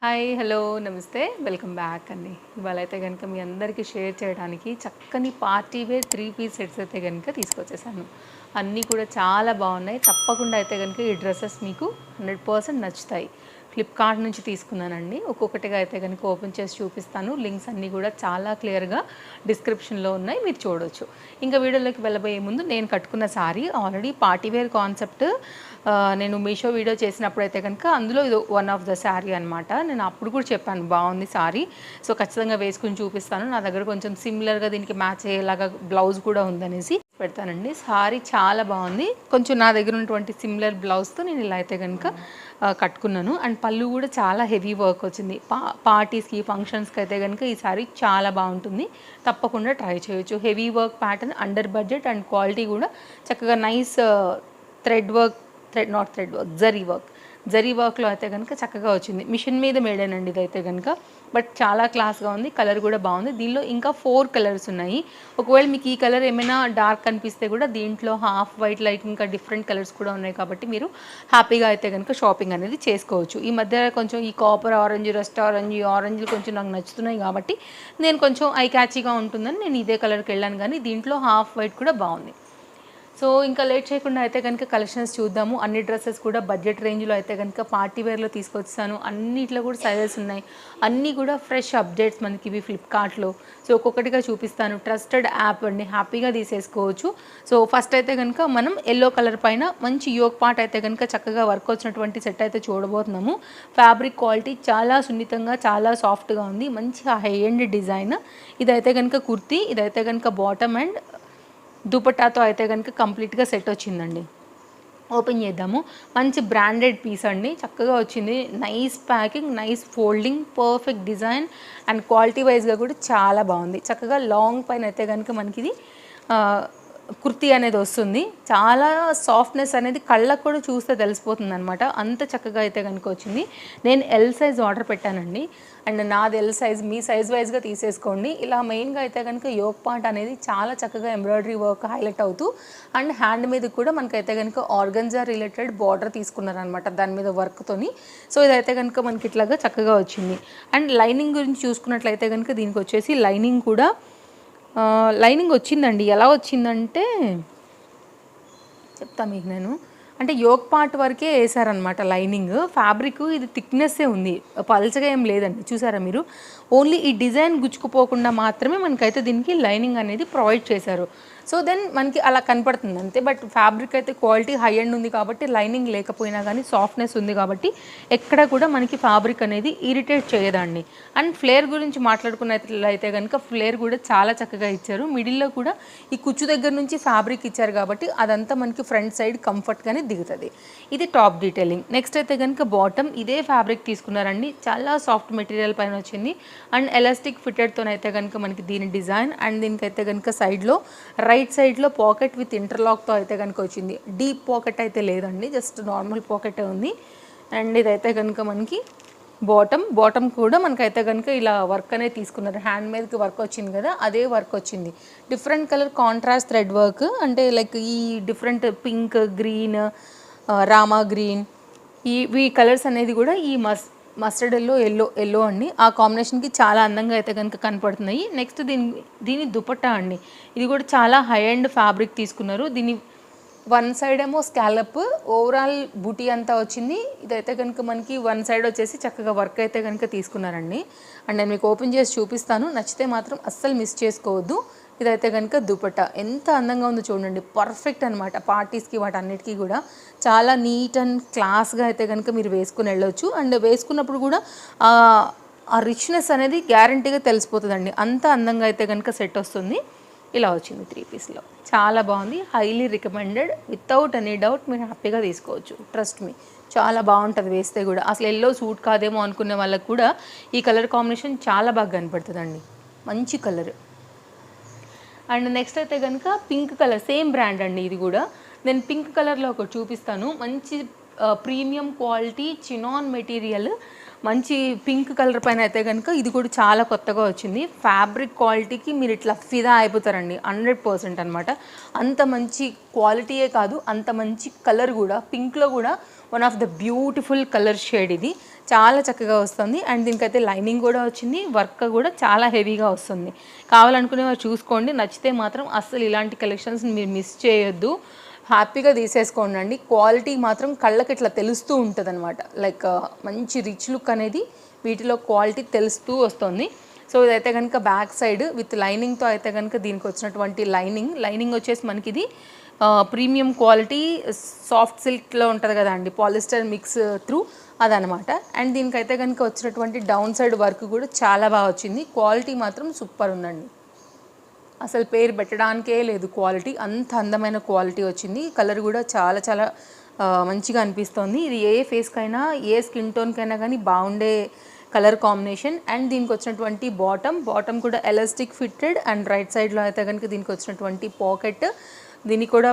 Hi hello నమస్తే welcome back అండి. ఇవాళ అయితే కనుక మీ అందరికీ షేర్ చేయడానికి చక్కని పార్టీ వేర్ 3 పీస్ సెట్స్ అయితే కనుక తీసుకొచ్చేసాను. అన్నీ కూడా చాలా బాగున్నాయి. తప్పకుండా అయితే కనుక ఈ డ్రెస్సెస్ మీకు 100% నచ్చుతాయి. ఫ్లిప్కార్ట్ నుంచి తీసుకున్నానండి. ఒక్కొక్కటిగా అయితే కనుక ఓపెన్ చేసి చూపిస్తాను. లింక్స్ అన్నీ కూడా చాలా క్లియర్గా డిస్క్రిప్షన్లో ఉన్నాయి, మీరు చూడొచ్చు. ఇంకా వీడియోలోకి వెళ్ళబోయే ముందు నేను కట్టుకున్న sari already party wear concept నేను మీషో వీడియో చేసినప్పుడు అయితే కనుక అందులో ఇది వన్ ఆఫ్ ద శారీ అనమాట. నేను అప్పుడు కూడా చెప్పాను బాగుంది శారీ, సో ఖచ్చితంగా వేసుకుని చూపిస్తాను. నా దగ్గర కొంచెం సిమిలర్గా దీనికి మ్యాచ్ అయ్యేలాగా బ్లౌజ్ కూడా ఉందనేసి పెడతానండి. శారీ చాలా బాగుంది. కొంచెం నా దగ్గర ఉన్నటువంటి సిమిలర్ బ్లౌజ్తో నేను ఇలా అయితే కనుక కట్టుకున్నాను. అండ్ పళ్ళు కూడా చాలా హెవీ వర్క్ వచ్చింది. పార్టీస్కి ఫంక్షన్స్కి అయితే కనుక ఈ శారీ చాలా బాగుంటుంది. తప్పకుండా ట్రై చేయొచ్చు. Heavy work pattern, under budget and quality కూడా చక్కగా నైస్ థ్రెడ్ వర్క్, జరీ వర్క్లో అయితే కనుక చక్కగా వచ్చింది. మిషన్ మీద మేడేనండి ఇదైతే కనుక, బట్ చాలా క్లాస్గా ఉంది. కలర్ కూడా బాగుంది. దీనిలో ఇంకా 4 కలర్స్ ఉన్నాయి. ఒకవేళ మీకు ఈ కలర్ ఏమైనా డార్క్ అనిపిస్తే కూడా దీంట్లో హాఫ్ వైట్ లైట్ ఇంకా డిఫరెంట్ కలర్స్ కూడా ఉన్నాయి కాబట్టి మీరు హ్యాపీగా అయితే కనుక షాపింగ్ అనేది చేసుకోవచ్చు. ఈ మధ్య కొంచెం ఈ కాపర్ ఆరెంజ్, రస్ట్ ఆరెంజ్, ఈ ఆరెంజ్లు కొంచెం నాకు నచ్చుతున్నాయి కాబట్టి నేను కొంచెం ఐ క్యాచీగా ఉంటుందని నేను ఇదే కలర్కి వెళ్ళాను. కానీ దీంట్లో హాఫ్ వైట్ కూడా బాగుంది. సో ఇంకా లేట్ చేయకుండా అయితే కనుక కలెక్షన్స్ చూద్దాము. అన్ని డ్రెస్సెస్ కూడా బడ్జెట్ రేంజ్లో అయితే కనుక పార్టీ వేర్లో తీసుకొచ్చాను. అన్నిట్లో కూడా సైజెస్ ఉన్నాయి. అన్నీ కూడా ఫ్రెష్ అప్డేట్స్ మనకి ఇవి ఫ్లిప్కార్ట్లో. సో ఒక్కొక్కటిగా చూపిస్తాను. ట్రస్టెడ్ యాప్ అండి, హ్యాపీగా తీసేసుకోవచ్చు. సో ఫస్ట్ అయితే కనుక మనం ఎల్లో కలర్ పైన మంచి యోగ్ పార్ట్ అయితే కనుక చక్కగా వర్క్ వచ్చినటువంటి సెట్ అయితే చూడబోతున్నాము. ఫ్యాబ్రిక్ క్వాలిటీ చాలా సున్నితంగా, చాలా సాఫ్ట్గా ఉంది. మంచి హై ఎండ్ డిజైన్. ఇదైతే కనుక కుర్తీ, ఇదైతే కనుక బాటమ్ అండ్ దుపట్టాతో అయితే కనుక కంప్లీట్గా సెట్ వచ్చిందండి. ఓపెన్ చేద్దాము. మంచి బ్రాండెడ్ పీస్ అండి, చక్కగా వచ్చింది. Nice packing, nice folding, perfect design and quality వైజ్గా కూడా చాలా బాగుంది. చక్కగా లాంగ్ పైన అయితే కనుక మనకి ఇది కుర్తీ అనేది వస్తుంది. చాలా సాఫ్ట్నెస్ అనేది కళ్ళకు కూడా చూస్తే తెలిసిపోతుంది అనమాట. అంత చక్కగా అయితే కనుక వచ్చింది. నేను ఎల్ సైజ్ ఆర్డర్ పెట్టానండి. అండ్ నాది ఎల్ సైజ్, మీ సైజ్ వైజ్గా తీసేసుకోండి. ఇలా మెయిన్గా అయితే కనుక యోగ్ పార్ట్ అనేది చాలా చక్కగా ఎంబ్రాయిడరీ వర్క్ హైలైట్ అవుతూ అండ్ హ్యాండ్ మీద కూడా మనకైతే కనుక ఆర్గన్జా రిలేటెడ్ బార్డర్ తీసుకున్నారనమాట దాని మీద వర్క్తోని. సో ఇదైతే కనుక మనకి ఇట్లాగా చక్కగా వచ్చింది. అండ్ లైనింగ్ గురించి చూసుకున్నట్లయితే కనుక దీనికి వచ్చేసి లైనింగ్ కూడా వచ్చిందండి. ఎలా వచ్చిందంటే చెప్తా మీకు నేను. అంటే యోగ్ పార్ట్ వరకే వేసారనమాట లైనింగ్. ఫ్యాబ్రిక్ ఇది థిక్నెస్సే ఉంది, పల్చగా ఏం లేదండి. చూసారా మీరు? ఓన్లీ ఈ డిజైన్ గుచ్చుకుపోకుండా మాత్రమే మనకైతే దీనికి లైనింగ్ అనేది ప్రొవైడ్ చేశారు. సో దెన్ మనకి అలా కనపడుతుంది అంతే. బట్ ఫ్యాబ్రిక్ అయితే క్వాలిటీ హై ఎండ్ ఉంది కాబట్టి లైనింగ్ లేకపోయినా కానీ సాఫ్ట్నెస్ ఉంది కాబట్టి ఎక్కడ కూడా మనకి ఫ్యాబ్రిక్ అనేది ఇరిటేట్ చేయదండి. అండ్ ఫ్లేర్ గురించి మాట్లాడుకున్నట్లయితే కనుక ఫ్లేర్ కూడా చాలా చక్కగా ఇచ్చారు. మిడిల్లో కూడా ఈ కుచ్చు దగ్గర నుంచి ఫ్యాబ్రిక్ ఇచ్చారు కాబట్టి అదంతా మనకి ఫ్రంట్ సైడ్ కంఫర్ట్గానే దిగుతుంది. ఇది టాప్ డీటెయిలింగ్. నెక్స్ట్ అయితే కనుక బాటమ్ ఇదే ఫ్యాబ్రిక్ తీసుకున్నారండి. చాలా సాఫ్ట్ మెటీరియల్ పైన వచ్చింది. అండ్ ఎలాస్టిక్ ఫిట్టెడ్తోనైతే కనుక మనకి దీని డిజైన్ అండ్ దీనికైతే కనుక సైడ్లో రైట్ సైడ్లో పాకెట్ విత్ ఇంటర్లాక్తో అయితే కనుక వచ్చింది. డీప్ పాకెట్ అయితే లేదండి, జస్ట్ నార్మల్ పాకెటే ఉంది. అండ్ ఇదైతే కనుక మనకి బాటమ్ కూడా మనకైతే కనుక ఇలా వర్క్ అనేది తీసుకున్నారు. హ్యాండ్ మీదకి వర్క్ వచ్చింది కదా, అదే వర్క్ వచ్చింది. Different colour contrast thread work, అంటే లైక్ ఈ different pink, green, Rama green, ఈ కలర్స్ అనేది కూడా ఈ మస్టర్డ్ ఎల్లో అండి. ఆ కాంబినేషన్కి చాలా అందంగా అయితే కనుక కనపడుతున్నాయి. నెక్స్ట్ దీని దుపట్టా అండి. ఇది కూడా చాలా హై అండ్ ఫ్యాబ్రిక్ తీసుకున్నారు. దీని వన్ సైడ్ ఏమో స్కాలప్, ఓవరాల్ బూటీ అంతా వచ్చింది. ఇదైతే కనుక మనకి వన్ సైడ్ వచ్చేసి చక్కగా వర్క్ అయితే కనుక తీసుకున్నారండి. అండ్ నేను మీకు ఓపెన్ చేసి చూపిస్తాను, నచ్చితే మాత్రం అస్సలు మిస్ చేసుకోవద్దు. ఇదైతే కనుక దుపట్టా ఎంత అందంగా ఉందో చూడండి. పర్ఫెక్ట్ అనమాట పార్టీస్కి వాటన్నిటికీ కూడా చాలా నీట్ అండ్ క్లాస్గా అయితే కనుక మీరు వేసుకుని వెళ్ళొచ్చు. అండ్ వేసుకున్నప్పుడు కూడా ఆ రిచ్నెస్ అనేది గ్యారంటీగా తెలిసిపోతుందండి. అంత అందంగా అయితే కనుక సెట్ వస్తుంది. ఇలా వచ్చింది 3 పీస్లో, చాలా బాగుంది. Highly recommended, without any doubt మీరు హ్యాపీగా తీసుకోవచ్చు. ట్రస్ట్ మీ, చాలా బాగుంటుంది వేస్తే కూడా. అసలు ఎల్లో సూట్ కాదేమో అనుకునే వాళ్ళకి కూడా ఈ కలర్ కాంబినేషన్ చాలా బాగా కనపడుతుందండి. మంచి కలర్. అండ్ నెక్స్ట్ అయితే కనుక పింక్ కలర్, సేమ్ బ్రాండ్ అండి ఇది కూడా. నేను పింక్ కలర్లో ఒకటి చూపిస్తాను. మంచి ప్రీమియం క్వాలిటీ చినాన్ మెటీరియల్, మంచి పింక్ కలర్ పైన అయితే కనుక ఇది కూడా చాలా కొత్తగా వచ్చింది. ఫ్యాబ్రిక్ క్వాలిటీకి మీరు ఇట్లా ఫిదా అయిపోతారండి 100% అనమాట. అంత మంచి క్వాలిటీయే కాదు, అంత మంచి కలర్ కూడా. పింక్లో కూడా one of the beautiful colour shade ఇది, చాలా చక్కగా వస్తుంది. అండ్ దీనికైతే లైనింగ్ కూడా వచ్చింది, వర్క్ కూడా చాలా హెవీగా వస్తుంది. కావాలనుకునే వారు చూసుకోండి, నచ్చితే మాత్రం అస్సలు ఇలాంటి కలెక్షన్స్ మీరు మిస్ చేయొద్దు, హ్యాపీగా తీసేసుకోండి. క్వాలిటీ మాత్రం కళ్ళకి ఇట్లా తెలుస్తూ ఉంటుంది అనమాట, లైక్ మంచి రిచ్ లుక్ అనేది వీటిలో క్వాలిటీ తెలుస్తూ వస్తుంది. సో ఇదైతే కనుక బ్యాక్ సైడ్ విత్ లైనింగ్తో అయితే కనుక దీనికి వచ్చినటువంటి లైనింగ్ వచ్చేసి మనకి ఇది ప్రీమియం క్వాలిటీ సాఫ్ట్ సిల్క్లో ఉంటుంది కదా అండి, పాలిస్టర్ మిక్స్ త్రూ అదనమాట. అండ్ దీనికైతే కనుక వచ్చినటువంటి డౌన్ సైడ్ వర్క్ కూడా చాలా బాగా వచ్చింది, క్వాలిటీ మాత్రం సూపర్ ఉందండి, అసలు పేరు పెట్టడానికే లేదు, క్వాలిటీ అంత అందమైన క్వాలిటీ వచ్చింది. కలర్ కూడా చాలా చాలా మంచిగా అనిపిస్తుంది. ఇది ఏ ఫేస్కైనా ఏ స్కిన్ టోన్కైనా కానీ బాగుండే కలర్ కాంబినేషన్. అండ్ దీనికి వచ్చినటువంటి బాటమ్ కూడా ఎలాస్టిక్ ఫిట్టెడ్, అండ్ రైట్ సైడ్లో అయితే కనుక దీనికి వచ్చినటువంటి పాకెట్, దీనికి కూడా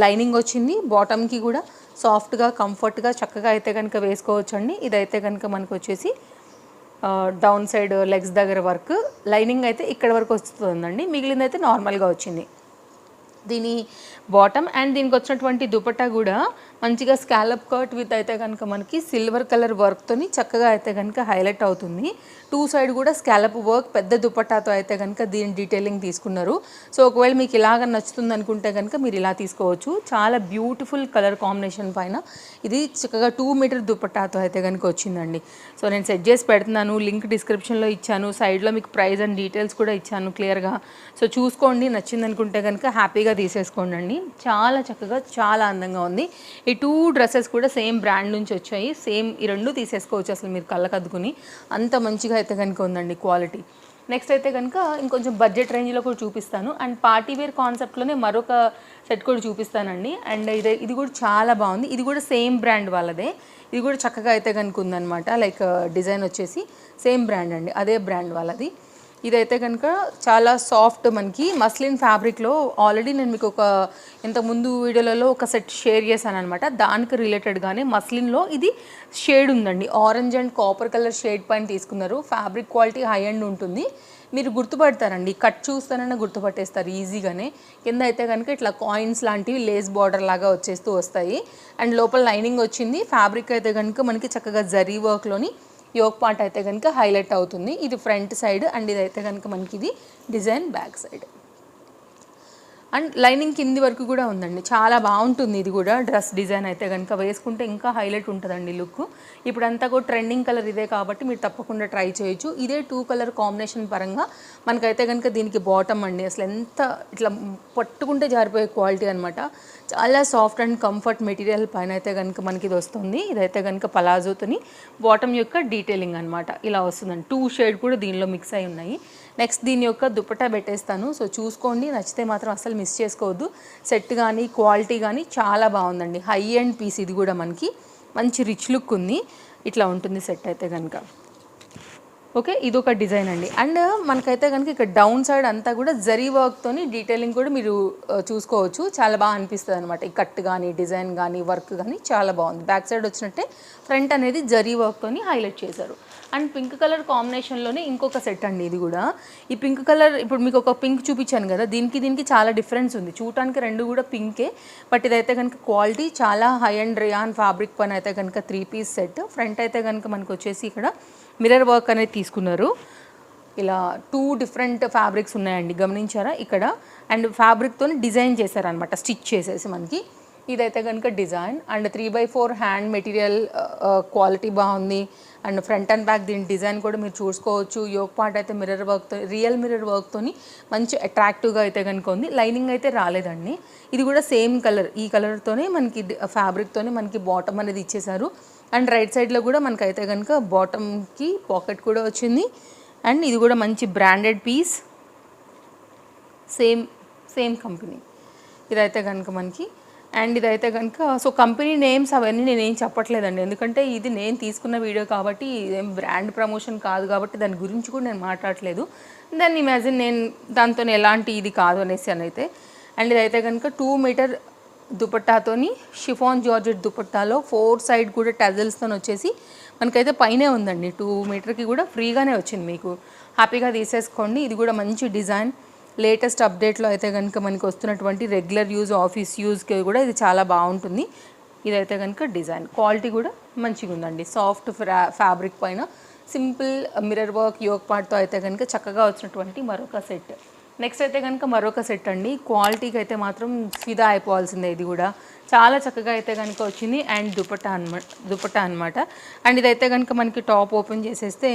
లైనింగ్ వచ్చింది, బాటమ్కి కూడా సాఫ్ట్గా కంఫర్ట్గా చక్కగా అయితే కనుక వేసుకోవచ్చండి. ఇదైతే కనుక మనకు వచ్చేసి డౌన్ సైడ్ లెగ్స్ దగ్గర వర్క్, లైనింగ్ అయితే ఇక్కడ వరకు వస్తుందండి, మిగిలింది అయితే నార్మల్గా వచ్చింది దీని బాటమ్. అండ్ దీనికి వచ్చినటువంటి దుపట్టా కూడా మంచిగా స్కాలప్ కట్ విత్ అయితే కనుక మనకి సిల్వర్ కలర్ వర్క్తోని చక్కగా అయితే కనుక హైలైట్ అవుతుంది. టూ సైడ్ కూడా స్కాలప్ వర్క్ పెద్ద దుపట్టాతో అయితే కనుక దీని డీటెయిలింగ్ తీసుకున్నారు. సో ఒకవేళ మీకు ఇలాగ నచ్చుతుంది అనుకుంటే కనుక మీరు ఇలా తీసుకోవచ్చు. చాలా బ్యూటిఫుల్ కలర్ కాంబినేషన్ పైన ఇది చక్కగా 2 మీటర్ దుపట్టాతో అయితే కనుక వచ్చిందండి. సో నేను సెట్ చేసి పెడుతున్నాను, లింక్ డిస్క్రిప్షన్లో ఇచ్చాను, సైడ్లో మీకు ప్రైస్ అండ్ డీటెయిల్స్ కూడా ఇచ్చాను క్లియర్గా. సో చూసుకోండి, నచ్చింది అనుకుంటే కనుక హ్యాపీగా తీసేసుకోండి అండి. చాలా చక్కగా చాలా అందంగా ఉంది. ఈ 2 డ్రెస్సెస్ కూడా సేమ్ బ్రాండ్ నుంచి వచ్చాయి, సేమ్ ఈ 2 తీసేసుకోవచ్చు అసలు మీరు కళ్ళకద్దుకుని, అంత మంచిగా అయితే కనుక ఉందండి క్వాలిటీ. నెక్స్ట్ అయితే కనుక ఇంకొంచెం బడ్జెట్ రేంజ్లో కూడా చూపిస్తాను, అండ్ పార్టీ వేర్ కాన్సెప్ట్లోనే మరొక సెట్ కూడా చూపిస్తానండి. అండ్ ఇది కూడా చాలా బాగుంది, ఇది కూడా సేమ్ బ్రాండ్ వాళ్ళదే, ఇది కూడా చక్కగా అయితే కనుక ఉందన్నమాట. లైక్ డిజైన్ వచ్చేసి సేమ్ బ్రాండ్ అండి, అదే బ్రాండ్ వాళ్ళది. ఇదైతే కనుక చాలా సాఫ్ట్ మనకి మస్లిన్ ఫ్యాబ్రిక్లో, ఆల్రెడీ నేను మీకు ఒక ఇంతకుముందు వీడియోలలో ఒక సెట్ షేర్ చేశాను అనమాట, దానికి రిలేటెడ్గానే మస్లిన్లో ఇది షేడ్ ఉందండి, orange and copper colour shade పైన తీసుకున్నారు. ఫ్యాబ్రిక్ క్వాలిటీ హై అండ్ ఉంటుంది, మీరు గుర్తుపడతారండి, కట్ చూస్తానన్నా గుర్తుపట్టేస్తారు ఈజీగానే. కింద అయితే కనుక ఇట్లా కాయిన్స్ లాంటివి లేస్ బార్డర్ లాగా వచ్చేస్తూ వస్తాయి. అండ్ లోపల లైనింగ్ వచ్చింది, ఫ్యాబ్రిక్ అయితే కనుక మనకి చక్కగా జరీ వర్క్లోని యోక్ పార్ట్ అయితే కనుక హైలైట్ అవుతుంది. ఇది ఫ్రంట్ సైడ్, అండ్ ఇదైతే కనుక మనకి ఇది design back side, and lining కింది వరకు కూడా ఉందండి, చాలా బాగుంటుంది. ఇది కూడా డ్రెస్ డిజైన్ అయితే కనుక వేసుకుంటే ఇంకా హైలైట్ ఉంటుందండి లుక్. ఇప్పుడంతా కూడా ట్రెండింగ్ కలర్ ఇదే కాబట్టి మీరు తప్పకుండా ట్రై చేయొచ్చు. ఇదే 2 కలర్ కాంబినేషన్ పరంగా మనకైతే కనుక దీనికి బాటమ్ అండి, అసలు ఎంత ఇట్లా పట్టుకుంటే జారిపోయే క్వాలిటీ అనమాట, చాలా సాఫ్ట్ అండ్ కంఫర్ట్ మెటీరియల్ పైన అయితే కనుక మనకి ఇది వస్తుంది. ఇదైతే కనుక పలాజోతోని బాటమ్ యొక్క డీటెయిలింగ్ అనమాట, ఇలా వస్తుందండి. 2 షేడ్ కూడా దీనిలో మిక్స్ అయి ఉన్నాయి. నెక్స్ట్ దీని యొక్క దుపట్టా పెట్టేస్తాను, సో చూసుకోండి, నచ్చితే మాత్రం అసలు మిస్ చేసుకోవద్దు. సెట్ కానీ క్వాలిటీ కానీ చాలా బాగుందండి, హై అండ్ పీస్, ఇది కూడా మనకి మంచి రిచ్ లుక్ ఉంది, ఇట్లా ఉంటుంది సెట్ అయితే కనుక. ఓకే, ఇది ఒక డిజైన్ అండి. అండ్ మనకైతే కనుక ఇక్కడ డౌన్ సైడ్ అంతా కూడా జరీ వర్క్తోని డీటెయిలింగ్ కూడా మీరు చూసుకోవచ్చు, చాలా బాగా అనిపిస్తుంది అనమాట. ఈ కట్ కానీ డిజైన్ కానీ వర్క్ కానీ చాలా బాగుంది. బ్యాక్ సైడ్ వచ్చినట్టే ఫ్రంట్ అనేది జరీ వర్క్తోని హైలైట్ చేశారు. అండ్ పింక్ కలర్ కాంబినేషన్లోనే ఇంకొక సెట్ అండి, ఇది కూడా. ఈ పింక్ కలర్ ఇప్పుడు మీకు ఒక పింక్ చూపించాను కదా, దీనికి చాలా డిఫరెన్స్ ఉంది. చూడటానికి 2 కూడా పింకే, బట్ ఇదైతే కనుక క్వాలిటీ చాలా హై అండ్ రియాన్ ఫ్యాబ్రిక్ పైన అయితే కనుక 3 పీస్ సెట్. ఫ్రంట్ అయితే కనుక మనకు వచ్చేసి ఇక్కడ మిర్రర్ వర్క్ అనేది తీసుకున్నారు, ఇలా 2 డిఫరెంట్ ఫ్యాబ్రిక్స్ ఉన్నాయండి, గమనించారా ఇక్కడ. అండ్ ఫ్యాబ్రిక్తో డిజైన్ చేశారనమాట, స్టిచ్ చేసేసి మనకి. ఇదైతే కనుక design, and 3/4 hand material, quality బాగుంది. అండ్ ఫ్రంట్ అండ్ బ్యాక్ దీని డిజైన్ కూడా మీరు చూసుకోవచ్చు. యోక్ పార్ట్ అయితే మిర్రర్ వర్క్తో, రియల్ మిర్రర్ వర్క్తోని మంచి అట్రాక్టివ్గా అయితే కనుక ఉంది. లైనింగ్ అయితే రాలేదండి. ఇది కూడా సేమ్ కలర్, ఈ కలర్తోనే మనకి ఫ్యాబ్రిక్తోనే మనకి బాటమ్ అనేది ఇచ్చేసారు. అండ్ రైట్ సైడ్లో కూడా మనకైతే కనుక బాటమ్కి పాకెట్ కూడా వచ్చింది. అండ్ ఇది కూడా మంచి బ్రాండెడ్ పీస్, సేమ్ కంపెనీ ఇదైతే కనుక మనకి. అండ్ ఇదైతే కనుక సో కంపెనీ నేమ్స్ అవన్నీ నేనేం చెప్పట్లేదండి, ఎందుకంటే ఇది నేను తీసుకున్న వీడియో కాబట్టి, ఇదేం బ్రాండ్ ప్రమోషన్ కాదు కాబట్టి దాని గురించి కూడా నేను మాట్లాడట్లేదు. దాన్ని ఇమాజిన్ నేను దాంతో ఎలాంటి ఇది కాదు అనేసి అని అయితే. అండ్ ఇదైతే కనుక 2 మీటర్ దుపట్టాతోని షిఫాన్ జార్జెట్ దుపట్టాలో 4 సైడ్ కూడా టజల్స్తో వచ్చేసి మనకైతే పైనే ఉందండి. 2 మీటర్కి కూడా ఫ్రీగానే వచ్చింది, మీకు హ్యాపీగా తీసేసుకోండి. ఇది కూడా మంచి డిజైన్, లేటెస్ట్ అప్డేట్లో అయితే కనుక మనకి వస్తున్నటువంటి రెగ్యులర్ యూజ్, ఆఫీస్ యూజ్కి కూడా ఇది చాలా బాగుంటుంది. ఇదైతే కనుక డిజైన్ క్వాలిటీ కూడా మంచిగా ఉందండి. సాఫ్ట్ ఫ్యాబ్రిక్ పైన సింపుల్ మిర్రర్ వర్క్ యోగ్ పార్ట్తో అయితే కనుక చక్కగా వచ్చినటువంటి మరొక సెట్. నెక్స్ట్ అయితే కనుక మరొక సెట్ అండి. క్వాలిటీకి అయితే మాత్రం ఫిదా అయిపోవాల్సిందే. ఇది కూడా చాలా చక్కగా అయితే కనుక వచ్చింది. అండ్ దుపట్టా అనమాట. అండ్ ఇదైతే కనుక మనకి టాప్ ఓపెన్ చేసేస్తే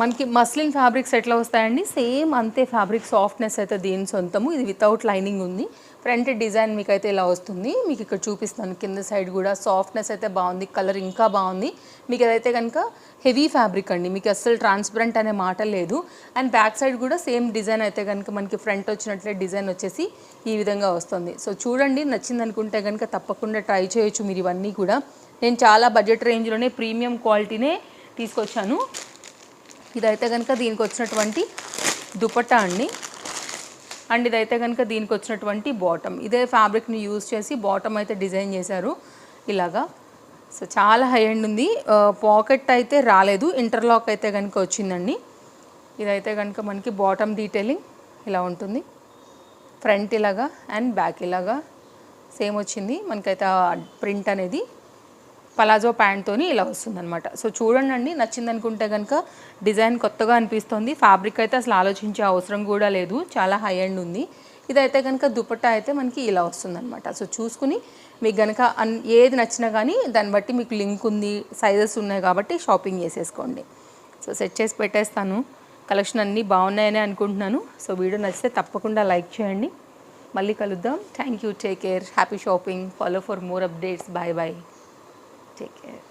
మనకి మస్లిన్ ఫ్యాబ్రిక్స్ ఎట్లా వస్తాయండి, సేమ్ అంతే ఫ్యాబ్రిక్ సాఫ్ట్నెస్ అయితే దీని సొంతము. ఇది వితౌట్ లైనింగ్ ఉంది. ఫ్రంట్ డిజైన్ మీకు అయితే ఇలా వస్తుంది. మీకు ఇక్కడ చూపిస్తాను కింద సైడ్ కూడా సాఫ్ట్నెస్ అయితే బాగుంది. కలర్ ఇంకా బాగుంది. మీకు ఏదైతే కనుక హెవీ ఫ్యాబ్రిక్ అండి, మీకు అస్సలు ట్రాన్స్పరెంట్ అనే మాట లేదు. అండ్ బ్యాక్ సైడ్ కూడా సేమ్ డిజైన్ అయితే కనుక మనకి ఫ్రంట్ వచ్చినట్లే డిజైన్ వచ్చేసి ఈ విధంగా వస్తుంది. సో చూడండి, నచ్చింది అనుకుంటే కనుక తప్పకుండా ట్రై చేయొచ్చు మీరు ఇవన్నీ కూడా. నేను చాలా బడ్జెట్ రేంజ్లోనే ప్రీమియం క్వాలిటీనే తీసుకొచ్చాను. ఇదైతే కనుక దీనికి వచ్చినటువంటి దుపట్టా అండి. అండ్ ఇదైతే కనుక దీనికి వచ్చినటువంటి బాటమ్. ఇదే ఫ్యాబ్రిక్ని యూజ్ చేసి బాటమ్ అయితే డిజైన్ చేశారు ఇలాగా. సో చాలా హై ఎండ్ ఉంది. పాకెట్ అయితే రాలేదు, ఇంటర్లాక్ అయితే కనుక వచ్చిందండి. ఇదైతే కనుక మనకి బాటమ్ డీటెయిలింగ్ ఇలా ఉంటుంది. ఫ్రంట్ ఇలాగా అండ్ బ్యాక్ ఇలాగా సేమ్ వచ్చింది. మనకైతే ప్రింట్ అనేది పలాజో ప్యాంట్తోని ఇలా వస్తుందన్నమాట. సో చూడండి, నచ్చింది అనుకుంటే కనుక డిజైన్ కొత్తగా అనిపిస్తుంది. ఫ్యాబ్రిక్ అయితే అసలు ఆలోచించే అవసరం కూడా లేదు, చాలా హై ఎండ్ ఉంది. ఇదైతే కనుక దుపట్టా అయితే మనకి ఇలా వస్తుందన్నమాట. సో చూసుకుని మీకు కనుక ఏది నచ్చినా కానీ దాన్ని బట్టి మీకు లింక్ ఉంది, సైజెస్ ఉన్నాయి కాబట్టి షాపింగ్ చేసేసుకోండి. సో సెట్ చేసి పెట్టేస్తాను. కలెక్షన్ అన్నీ బాగున్నాయని అనుకుంటున్నాను. సో వీడియో నచ్చితే తప్పకుండా లైక్ చేయండి. మళ్ళీ కలుద్దాం. Thank you. Take care. Happy shopping. Follow for more updates. Bye bye. Take care.